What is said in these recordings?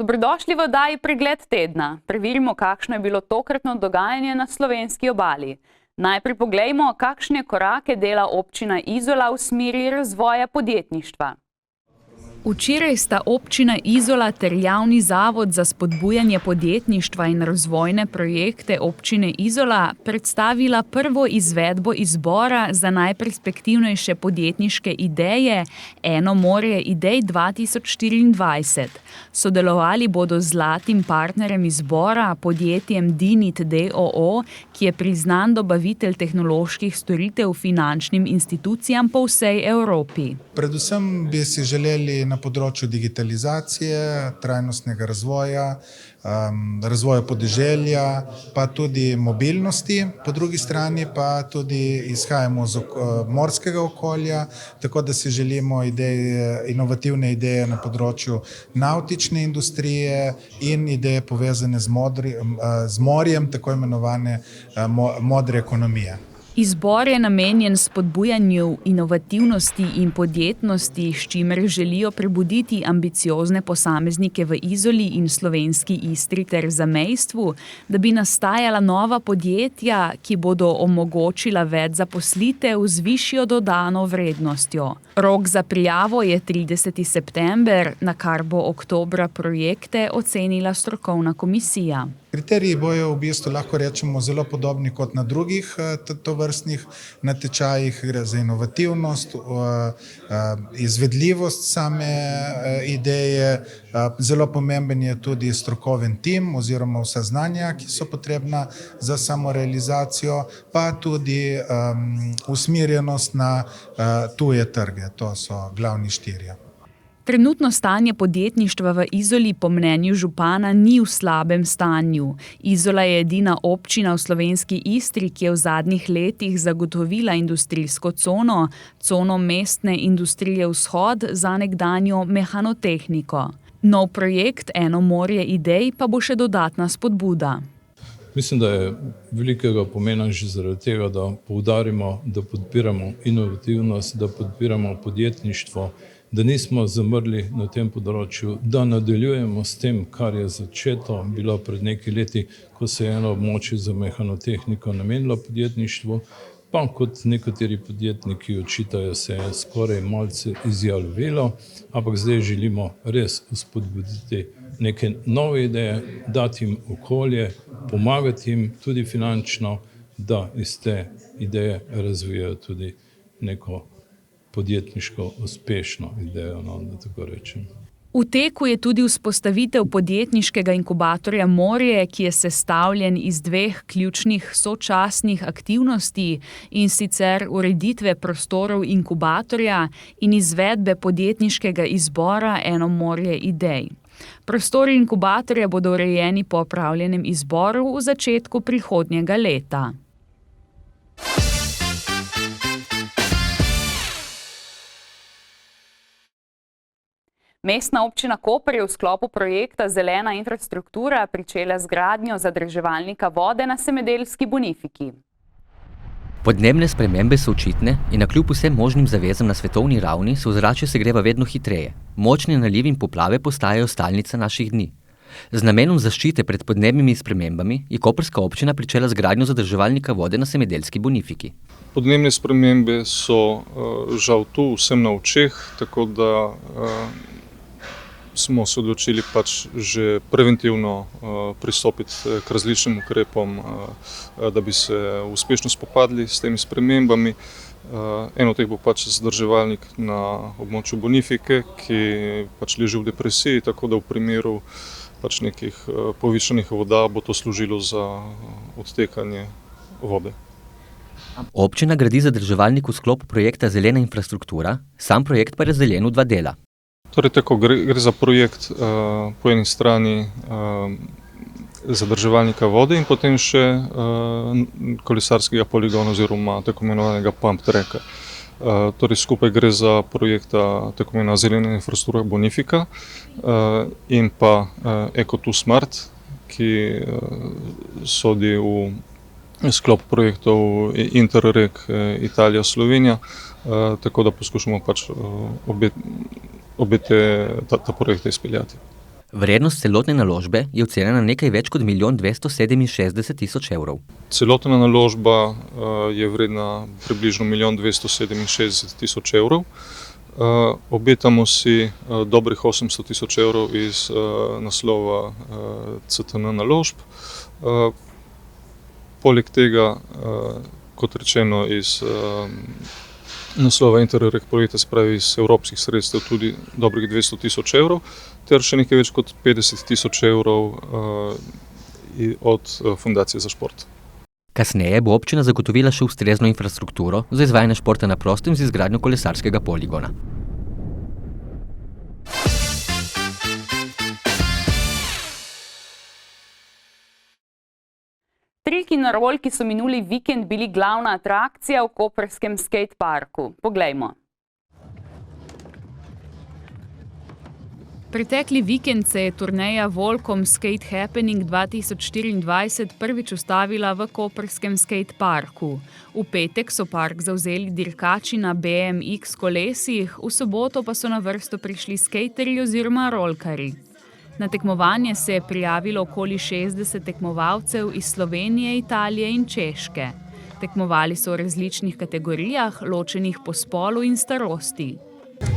Dobrodošli v oddaji Pregled tedna. Preverimo, kakšno je bilo tokratno dogajanje na slovenski obali. Najprej poglejmo, kakšne korake dela občina Izola v smeri razvoja podjetništva. Včeraj sta občina Izola ter Javni zavod za spodbujanje podjetništva in razvojne projekte občine Izola predstavila prvo izvedbo izbora za najperspektivnejše podjetniške ideje Eno morje idej 2024. Sodelovali bodo z zlatim partnerjem izbora, podjetjem Dinit d.o.o., ki je priznan dobavitelj tehnoloških storitev finančnim institucijam po vsej Evropi. Predvsem bi si želeli na področju digitalizacije, trajnostnega razvoja, razvoja podeželja, pa tudi mobilnosti. Po drugi strani pa tudi izhajamo iz morskega okolja, tako da si želimo inovativne ideje na področju navtične industrije in ideje povezane z morjem, tako imenovane modre ekonomije. Izbor je namenjen spodbujanju inovativnosti in podjetnosti, s čimer želijo prebuditi ambiciozne posameznike v Izoli in slovenski Istri ter zamejstvu, da bi nastajala nova podjetja, ki bodo omogočila več zaposlitev z višjo dodano vrednostjo. Rok za prijavo je 30. september, na kar bo oktobra projekte ocenila strokovna komisija. Kriteriji bojo v bistvu, lahko rečemo, zelo podobni kot na drugih tovrstnih natečajih. Gre za inovativnost, izvedljivost same ideje. Zelo pomemben je tudi strokoven tim oziroma vsa znanja, ki so potrebna za samorealizacijo, pa tudi usmerjenost na tuje trge. To so glavni štirje. Trenutno stanje podjetništva v Izoli po mnenju župana ni v slabem stanju. Izola je edina občina v slovenski Istri, ki je v zadnjih letih zagotovila industrijsko cono mestne industrije Vzhod za nekdanjo mehanotehniko. Nov projekt Eno morje idej pa bo še dodatna spodbuda. Mislim, da je velikega pomena že zaradi tega, da poudarimo, da podpiramo inovativnost, da podpiramo podjetništvo, da nismo zamrli na tem področju, da nadaljujemo s tem, kar je začeto bilo pred nekaj leti, ko se je eno območje za mehanotehniko namenilo podjetništvu, pa kot nekateri podjetniki očitajo, se je skoraj malce izjalovilo, ampak zdaj želimo res spodbuditi neke nove ideje, dati jim okolje, pomagati jim tudi finančno, da iz te ideje razvijajo tudi neko podjetniško uspešno idejo, da tako rečem. V teku je tudi vzpostavitev podjetniškega inkubatorja Morje, ki je sestavljen iz dveh ključnih sočasnih aktivnosti, in sicer ureditve prostorov inkubatorja in izvedbe podjetniškega izbora Eno morje idej. Prostori inkubatorja bodo urejeni po opravljenem izboru v začetku prihodnjega leta. Mestna občina Koper je v sklopu projekta Zelena infrastruktura pričela z gradnjo zadrževalnika vode na Semedelski Bonifiki. Podnebne spremembe so očitne in navkljub vsem možnim zavezam na svetovni ravni se ozračje segreva vedno hitreje. Močni nalivi in poplave postajajo stalnica naših dni. Z namenom zaščite pred podnebnimi spremembami je koprska občina pričela z gradnjo zadrževalnika vode na Semedelski Bonifiki. Podnebne spremembe so žal tu vsem na očeh, tako da smo se odločili že preventivno pristopiti k različnim ukrepom, da bi se uspešno spopadli s temi spremembami. Eno od teh bo zadrževalnik na območju Bonifike, ki leži v depresiji, tako da v primeru nekih povišanih voda bo to služilo za odtekanje vode. Občina gradi zadrževalnik v sklopu projekta Zelena infrastruktura, sam projekt pa je razdeljen v dva dela. Torej tako, gre za projekt po eni strani zadrževalnika vode in potem še kolesarskega poligona oziroma tako imenovanega pump tracka. Torej skupaj gre za projekta tako imenovana Zelena infrastruktura Bonifika in pa Eco2Smart, ki sodi v sklop projektov Interreg Italija-Slovenija, tako da poskušamo obe ta projekte izpeljati. Vrednost celotne naložbe je ocenjena na nekaj več kot 1 267 000 evrov. Celotna naložba je vredna približno 1 267 000 evrov. Obetamo si dobrih 800 000 evrov iz naslova CTN naložb. Poleg tega, kot rečeno, iz naslova Interreg projekta, se pravi iz evropskih sredstev, tudi dobrih 200 000 evrov, ter še nekaj več kot 50 000 evrov od Fundacije za šport. Kasneje bo občina zagotovila še ustrezno infrastrukturo za izvajanje športa na prostem z izgradnjo kolesarskega poligona. Triki na rolki so minuli vikend bili glavna atrakcija v koprskem skate parku. Poglejmo. Pretekli vikend se je turneja Volcom Skate Happening 2024 prvič ustavila v koprskem skate parku. V petek so park zavzeli dirkači na BMX kolesih, v soboto pa so na vrsto prišli skaterji oziroma rolkarji. Na tekmovanje se je prijavilo okoli 60 tekmovalcev iz Slovenije, Italije in Češke. Tekmovali so v različnih kategorijah, ločenih po spolu in starosti.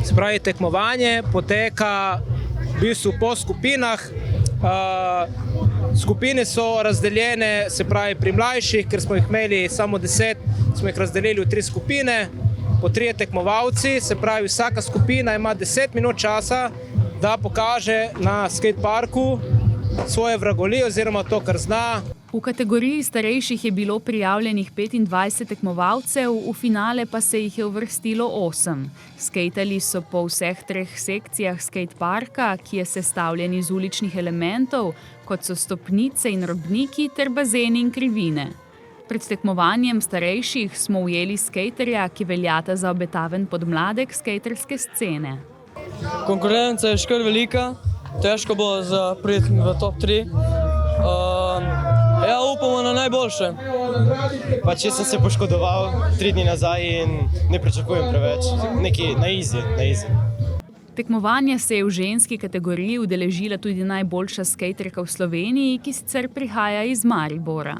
Se pravi, tekmovanje poteka v bistvu po skupinah. Skupine so razdeljene, se pravi pri mlajših, ker smo jih imeli samo 10, smo jih razdelili v 3 skupine, po 3 tekmovalci, se pravi vsaka skupina ima 10 minut časa, da pokaže na skateparku svoje vragolije oziroma to, kar zna. V kategoriji starejših je bilo prijavljenih 25 tekmovalcev, v finale pa se jih je uvrstilo 8. Skejtali so po vseh 3 sekcijah skateparka, ki je sestavljen iz uličnih elementov, kot so stopnice in robniki ter bazeni in krivine. Pred tekmovanjem starejših smo ujeli skejterja, ki veljata za obetaven podmladek skejterske scene. Konkurenca je še kar velika, težko bo priti v top 3. Upamo na najboljše. Pač jaz sem se poškodoval 3 dni nazaj in ne pričakujem preveč. Nekaj na easy. Tekmovanja se je v ženski kategoriji udeležila tudi najboljša skejterka v Sloveniji, ki sicer prihaja iz Maribora.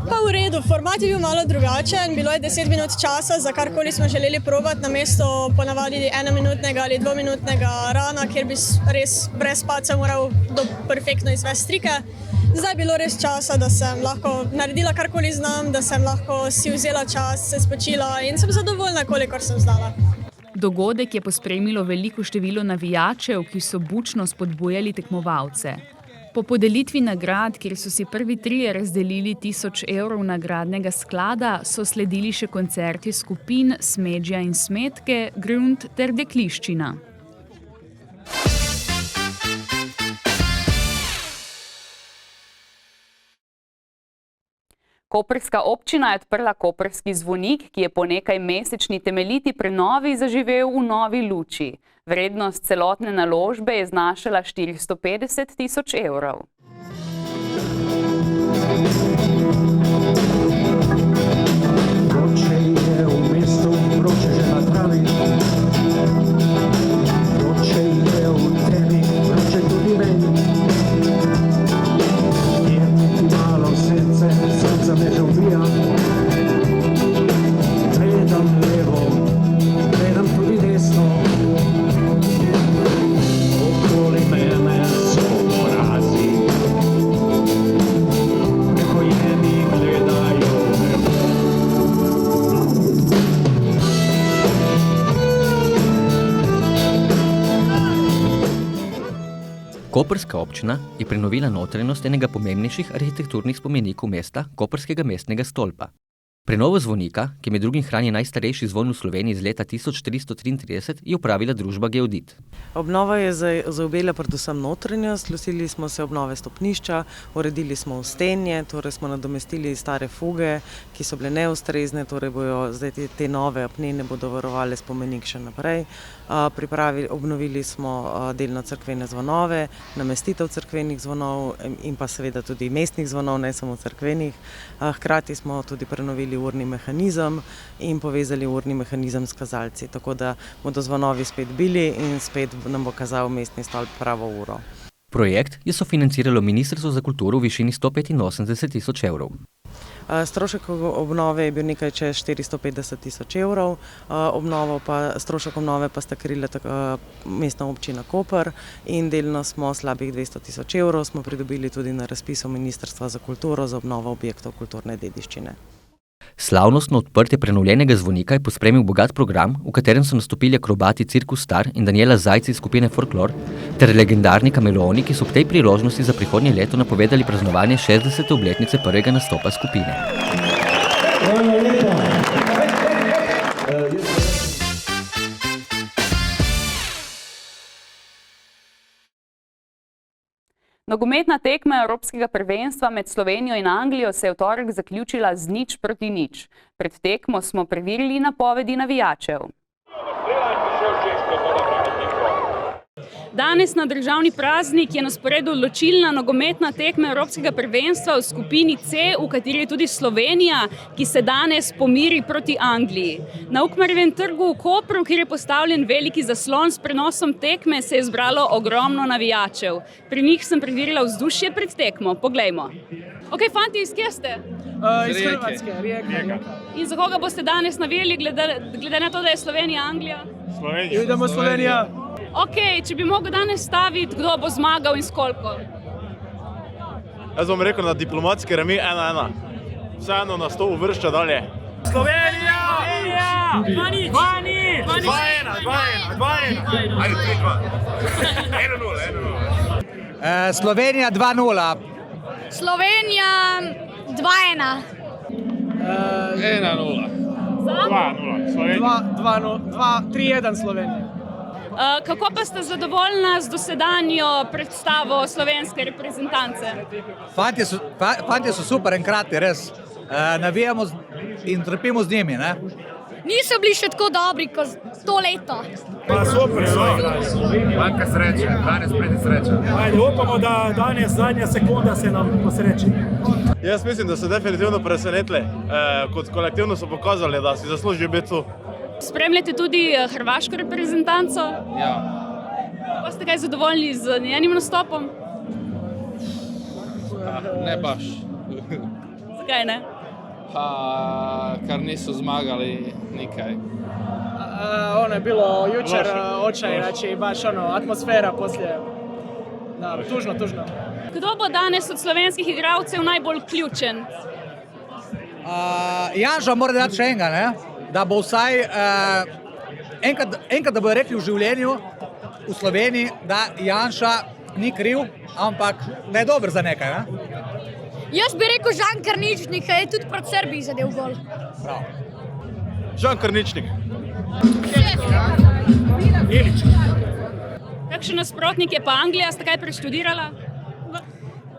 Pa v redu, format je bil malo drugačen, bilo je 10 minut časa, za karkoli smo želeli probati, namesto ponavadi 1-minutnega ali 2-minutnega rana, kjer bi res brez paca moral perfektno izvesti trike. Zdaj je bilo res časa, da sem lahko naredila karkoli znam, da sem lahko si vzela čas, se spočila in sem zadovoljna, kolikor sem znala. Dogodek je pospremilo veliko število navijačev, ki so bučno spodbujali tekmovalce. Po podelitvi nagrad, kjer so si prvi 3 razdelili 1000 evrov nagradnega sklada, so sledili še koncerti skupin Smedžja in Smetke, Grunt ter Dekliščina. Koprska občina je odprla koprski zvonik, ki je po nekaj mesečni temeljiti prenovi zaživel v novi luči. Vrednost celotne naložbe je znašala 450 000 evrov. Vroče je v mestu, vroče že na travi. Vroče je v tebi, vroče tudi meni. Je ti malo srce me že ubija. Gledam levo, gledam tudi desno. Okoli mene so porazi. Prepojeni gledajo nebo. Koprska občina je prenovila notranjost enega pomembnejših arhitekturnih spomenikov mesta, Koprskega mestnega stolpa. Prenovo zvonika, ki med drugim hrani najstarejši zvon v Sloveniji iz leta 1333, je upravila družba Geodit. Obnova je zaobjela predvsem notranjost, lotili smo se obnove stopnišča, uredili smo stenje, torej smo nadomestili stare fuge, ki so bile neustrezne, torej bojo zdaj te nove apnene bodo varovale spomenik še naprej. Obnovili smo delno cerkvene zvonove, namestitev cerkvenih zvonov in pa seveda tudi mestnih zvonov, ne samo cerkvenih. Hkrati smo tudi prenovili urni mehanizem in povezali urni mehanizem s kazalci, tako da bodo zvonovi spet bili in spet nam bo kazal mestni stolp pravo uro. Projekt je sofinanciralo Ministrstvo za kulturo v višini 185 000 evrov. Strošek obnove je bil nekaj čez 450 000 evrov, strošek obnove pa sta krila Mestna občina Koper in delno smo slabih 200 000 evrov smo pridobili tudi na razpisu Ministrstva za kulturo za obnovo objektov kulturne dediščine. Slavnostno odprtje prenovljenega zvonika je pospremil bogat program, v katerem so nastopili akrobati Cirkus Star in Daniela Zajc iz skupine Folklor ter legendarni kameleoni, ki so ob tej priložnosti za prihodnje leto napovedali praznovanje 60. obletnice prvega nastopa skupine. Nogometna tekma Evropskega prvenstva med Slovenijo in Anglijo se je v torek zaključila z 0-0. Pred tekmo smo preverili napovedi navijačev. Danes na državni praznik je na sporedu odločilna nogometna tekma Evropskega prvenstva v skupini C, v kateri je tudi Slovenija, ki se danes pomiri proti Angliji. Na Ukmarjevem trgu v Kopru, kjer je postavljen veliki zaslon s prenosom tekme, se je zbralo ogromno navijačev. Pri njih sem preverila vzdušje pred tekmo. Poglejmo. Ok, fanti, iz kje ste? Iz Hrvatske, Rijeka. In za koga boste danes navijali, glede na to, da je Slovenija Anglija? Slovenija. Idemo Slovenija. Ok, če bi mogel danes staviti, kdo bo zmagal in s koliko? Jaz bom rekel na diplomatski remi 1-1. Vseeno nas to uvršča dalje. Slovenija! 2-1! Ajde, 3-2. 1-0. Slovenija 2-0. Slovenija 2-1. 1-0. 3-1 Slovenija. Kako pa ste zadovoljna z dosedanjo predstavo slovenske reprezentance? Fantje so super enkratni, res. Navijamo in trpimo z njimi, ne? Niso bili še tako dobri kot to leto. Pa super so igrali. Manjka sreče, danes pride sreča. Ajde, upamo, da danes zadnja sekunda se nam posreči. Jaz mislim, da so definitivno presenetili. Kot kolektivno so pokazali, da si zaslužijo biti tu. Spremljate tudi hrvaško reprezentanco? Ja. Pa ste kaj zadovoljni z njenim nastopom? Ne baš. Zakaj ne? Kar nisu zmagali nikaj. Ono je bilo jučer očaj, znači baš atmosfera poslije. Da, tužno. Kdo bo danes od slovenskih igralcev najbolj ključen? Janža mora dati še enega, ne? Da bo vsaj enkrat, da bojo rekli v življenju v Sloveniji, da Janša ni kriv, ampak da je dober za nekaj, ne? Jaz bi rekel Žan Karničnik, ki je tudi proti Srbiji zadel gol. Prav. Žan Karničnik. Ilić. Kakšen nasprotnik je pa Anglija, ste kaj preštudirala?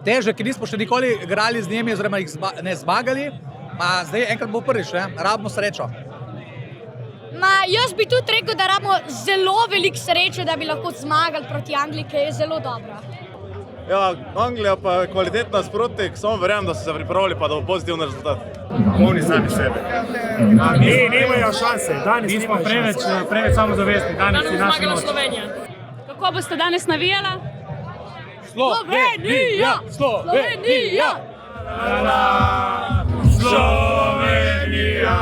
Težek, ki nismo še nikoli igrali z njimi, oziroma jih ne zmagali, a zdaj enkrat bo prvič, ne? Rabimo srečo. Jaz bi tudi rekel, da rabimo zelo veliko sreče, da bi lahko zmagali proti Angliji, ki je zelo dobra. Ja, Anglija pa je kvalitetna nasprotnik, samo verjamem, da so se pripravili, pa da bo pozitivni rezultat. Polni sami sebe. Nimajo šanse, danes smo preveč samozavestni, danes je naša noč. Slovenija. Kako boste danes navijala? Slovenija! Slovenija! Slovenija!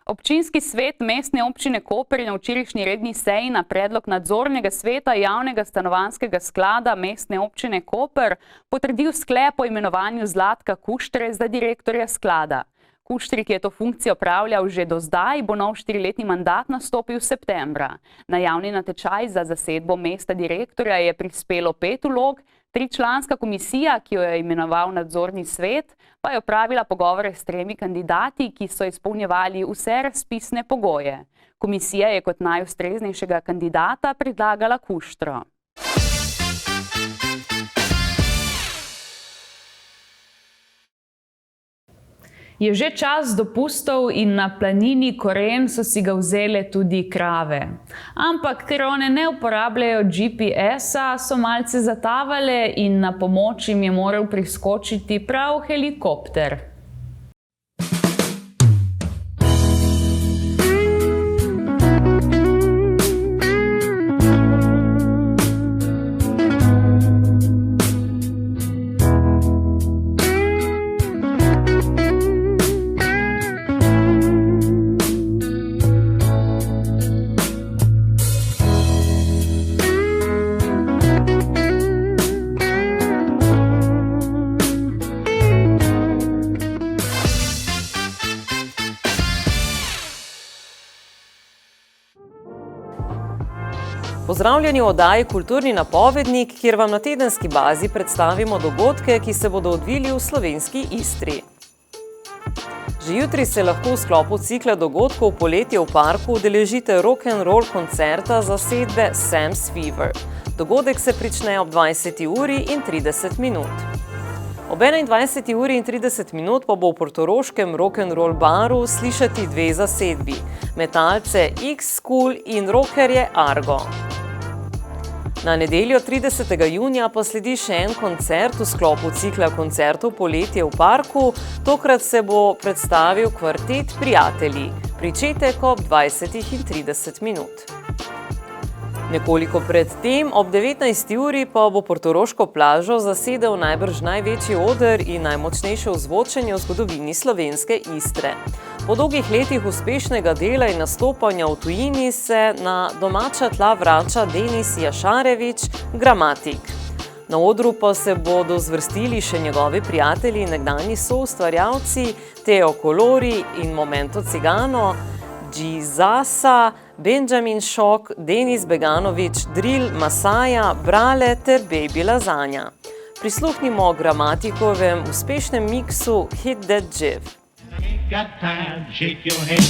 Občinski svet Mestne občine Koper je na včerajšnji redni seji na predlog nadzornega sveta javnega stanovanjskega sklada Mestne občine Koper potrdil sklep o imenovanju Zlatka Kuštre za direktorja sklada. Kuštri, ki je to funkcijo opravljal že do zdaj, bo nov 4-letni mandat nastopil septembra. Na javni natečaj za zasedbo mesta direktorja je prispelo 5 vlog, 3-članska komisija, ki jo je imenoval nadzorni svet, pa je opravila pogovore s 3 kandidati, ki so izpolnjevali vse razpisne pogoje. Komisija je kot najustreznejšega kandidata predlagala Kuštro. Je že čas dopustov in na planini Koren so si ga vzele tudi krave. Ampak ker one ne uporabljajo GPS-a, so malce zatavale in na pomoč jim je moral priskočiti prav helikopter. Pozdravljeni v oddaji Kulturni napovednik, kjer vam na tedenski bazi predstavimo dogodke, ki se bodo odvili v slovenski Istri. Že jutri se lahko v sklopu cikla dogodkov Poletje v parku udeležite rock'n'roll koncerta zasedbe Sam's Fever. Dogodek se prične ob 20:30. Ob 21:30 pa bo v portoroškem rock'n'roll baru slišati dve zasedbi, metalce X-School in rockerje Argo. Na nedeljo 30. junija pa sledi še en koncert v sklopu cikla koncertov Poletje v parku, tokrat se bo predstavil kvartet Prijatelji, pričetek ob 20:30. Nekoliko pred tem, ob 19. uri pa bo portoroško plažo zasedel najbrž največji oder in najmočnejše ozvočenje v zgodovini slovenske Istre. Po dolgih letih uspešnega dela in nastopanja v tujini se na domača tla vrača Denis Jašarevič, Gramatik. Na odru pa se bodo zvrstili še njegovi prijatelji in nekdanji soustvarjalci Teo Kolori in Momento Cigano, Džizasa, Benjamin Šok, Denis Beganovič, Drill, Masaja, Brale ter Baby Lazanja. Prisluhnimo Gramatikovem uspešnem miksu Hit That Jive. Got time, shake your head.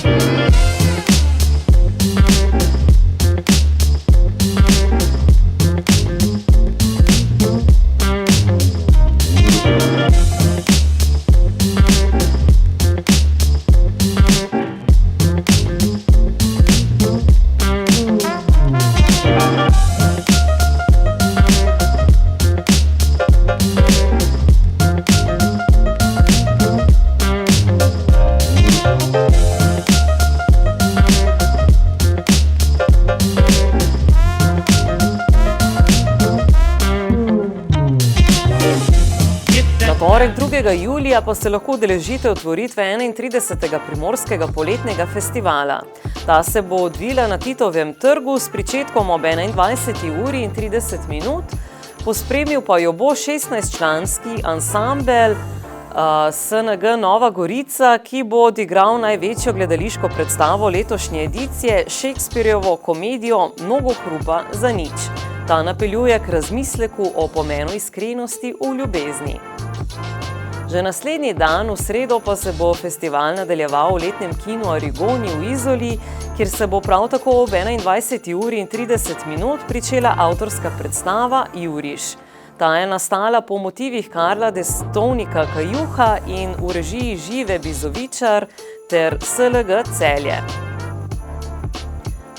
Torek 2. julija pa se lahko udeležite otvoritve 31. Primorskega poletnega festivala. Ta se bo odvila na Titovem trgu s pričetkom ob 21:30, pospremil pa jo bo 16-članski ansambel SNG Nova Gorica, ki bo odigral največjo gledališko predstavo letošnje edicije, Shakespeareovo komedijo Mnogo hrupa za nič. Ta napeljuje k razmisleku o pomenu iskrenosti v ljubezni. Že naslednji dan, v sredo, pa se bo festival nadaljeval v letnem kinu Arigoni v Izoli, kjer se bo prav tako ob 21:30 pričela avtorska predstava Juriš. Ta je nastala po motivih Karla Destovnika Kajuha in v režiji Žive Bizovičar ter SLG Celje.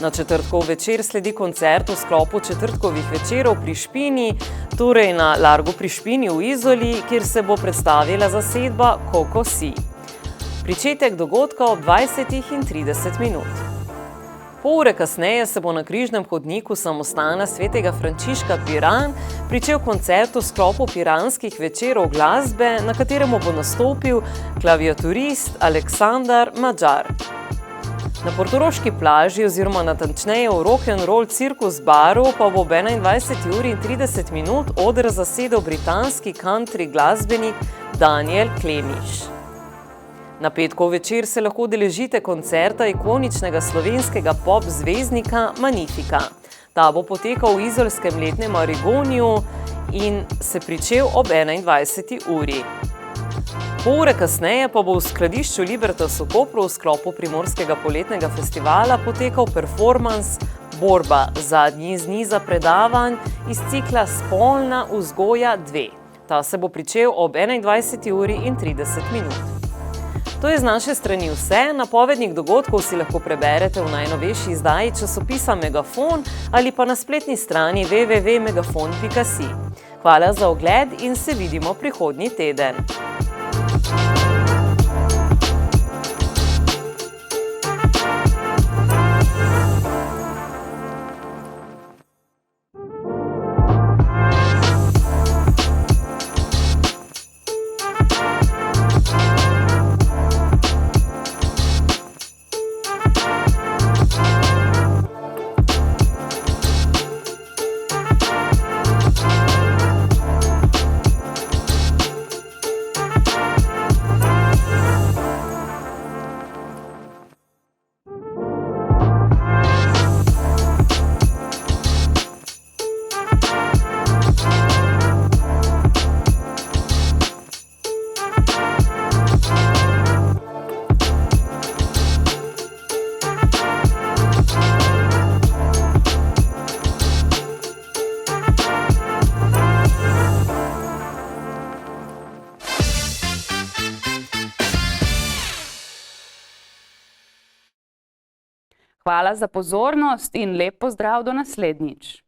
Na četrtkov večer sledi koncert v sklopu četrtkovih večerov pri Špini, torej na Largu pri Špini v Izoli, kjer se bo predstavila zasedba Koko Si. Pričetek dogodka ob 20:30. Pol ure kasneje se bo na križnem hodniku samostana Svetega Frančiška Piran pričel koncert v sklopu piranskih večerov glasbe, na katerem bo nastopil klaviaturist Aleksandar Madžar. Na portoroški plaži oziroma natančneje v rock'n'roll cirkus baru pa bo ob 21:30 oder zasedel britanski country glasbenik Daniel Klemiš. Na petkov večer se lahko udeležite koncerta ikoničnega slovenskega pop zvezdnika Magnifica. Ta bo potekal v izolskem letnem Arigoniju in se pričel ob 21. uri. Pol ure kasneje pa bo v skladišču Libertas v Kopru v sklopu Primorskega poletnega festivala potekal performans Borba, zadnji iz niza predavanj iz cikla Spolna vzgoja 2. Ta se bo pričel ob 21:30. To je z naše strani vse. Napovednik dogodkov si lahko preberete v najnovejši izdaji časopisa Megafon ali pa na spletni strani www.megafon.si. Hvala za ogled in se vidimo prihodnji teden. Hvala za pozornost in lep pozdrav do naslednjič.